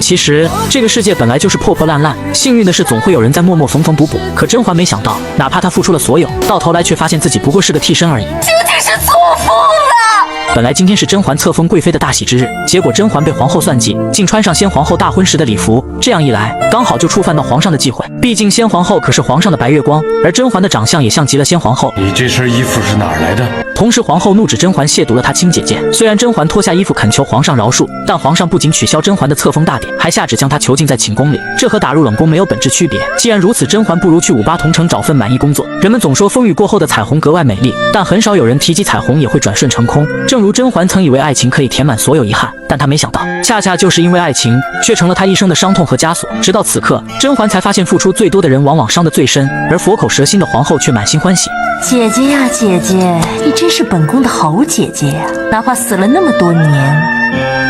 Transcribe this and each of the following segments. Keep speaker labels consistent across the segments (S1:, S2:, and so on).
S1: 其实这个世界本来就是破破烂烂，幸运的是总会有人在默默缝缝补补。可甄嬛没想到，哪怕她付出了所有，到头来却发现自己不过是个替身而已。
S2: 究竟是错疯了！
S1: 本来今天是甄嬛册封贵妃的大喜之日，结果甄嬛被皇后算计，竟穿上先皇后大婚时的礼服。这样一来，刚好就触犯到皇上的忌讳。毕竟先皇后可是皇上的白月光，而甄嬛的长相也像极了先皇后。
S3: 你这身衣服是哪儿来的？
S1: 同时，皇后怒指甄嬛亵渎了她亲姐姐。虽然甄嬛脱下衣服恳求皇上饶恕，但皇上不仅取消甄嬛的册封大典，还下旨将她囚禁在寝宫里，这和打入冷宫没有本质区别。既然如此，甄嬛不如去58同城找份满意工作。人们总说风雨过后的彩虹格外美丽，但很少有人提及彩虹也会转瞬成空。正如甄嬛曾以为爱情可以填满所有遗憾，但她没想到，恰恰就是因为爱情，却成了她一生的伤痛和枷锁。直到此刻，甄嬛才发现付出最多的人往往伤得最深，而佛口蛇心的皇后却满心欢喜。
S2: 姐姐呀，姐姐，你真是本宫的好姐姐呀！哪怕死了那么多年，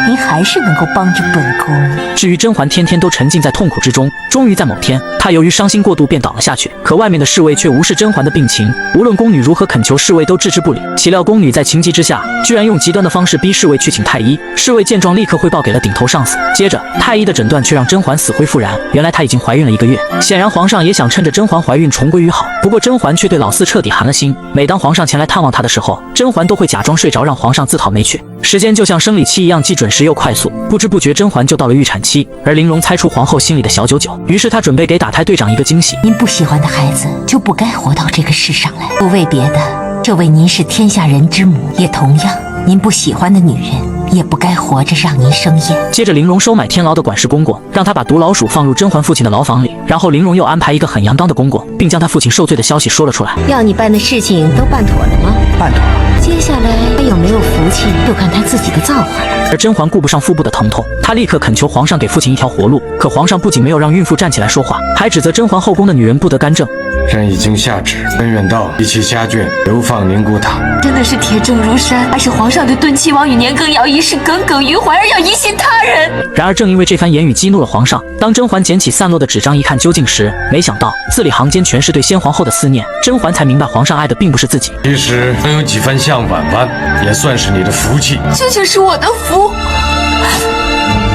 S2: 您还是能够帮着本宫。
S1: 至于甄嬛天天都沉浸在痛苦之中，终于在某天，她由于伤心过度便倒了下去。可外面的侍卫却无视甄嬛的病情，无论宫女如何恳求，侍卫都置之不理。岂料宫女在情急之下，居然用极端的方式逼侍卫去请太医。侍卫见状，立刻汇报给了顶头上司。接着，太医的诊断却让甄嬛死灰复燃，原来她已经怀孕了1个月。显然，皇上也想趁着甄嬛怀孕重归于好。不过，甄嬛却对老四彻底寒了心。每当皇上前来探望她的时候，甄嬛都会假装睡着，让皇上自讨没趣。时间就像生理期一样，既准时又快速，不知不觉甄嬛就到了预产期。而玲珑猜出皇后心里的小九九，于是她准备给打胎队长一个惊喜。
S2: 您不喜欢的孩子就不该活到这个世上来，不为别的，这为您是天下人之母，也同样，您不喜欢的女人也不该活着让您生厌。
S1: 接着，玲珑收买天牢的管事公公，让他把毒老鼠放入甄嬛父亲的牢房里。然后，玲珑又安排一个很阳刚的公公，并将他父亲受罪的消息说了出来。
S2: 要你办的事情都办妥了吗？
S3: 办妥了。
S2: 接下来他有没有福气，就看他自己的造化了。
S1: 而甄嬛顾不上腹部的疼痛，她立刻恳求皇上给父亲一条活路。可皇上不仅没有让孕妇站起来说话，还指责甄嬛后宫的女人不得干政。
S3: 朕已经下旨，温远道一起虾卷流放宁古塔。
S2: 真的是铁证如山，还是皇上对敦亲王与年羹尧一事耿耿于怀，而要疑心他人？
S1: 然而正因为这番言语激怒了皇上，当甄嬛捡起散落的纸张一看究竟时，没想到字里行间全是对先皇后的思念。甄嬛才明白皇上爱的并不是自己。
S3: 其实能有几番像婉婉，也算是你的福气。
S2: 究竟是我的福，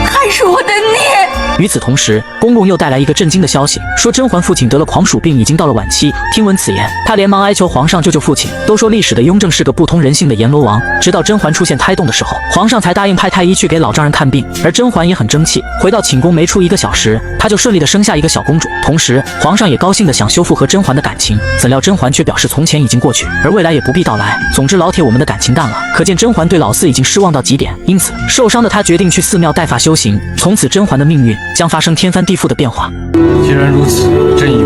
S2: 还是我的孽？
S1: 与此同时，公公又带来一个震惊的消息，说甄嬛父亲得了狂鼠病，已经到了晚期。听闻此言，他连忙哀求皇上救救父亲。都说历史的雍正是个不通人性的阎罗王，直到甄嬛出现胎动的时候，皇上才答应派太医去给老丈人看病。而甄嬛也很争气，回到寝宫没出1个小时，她就顺利的生下一个小公主。同时，皇上也高兴的想修复和甄嬛的感情，怎料甄嬛却表示从前已经过去，而未来也不必到来。总之，老铁，我们的感情淡了。可见甄嬛对老四已经失望到极点，因此受伤的她决定去寺庙带发修行。从此，甄嬛的命运将发生天翻地覆的变化。
S3: 既然如此，朕以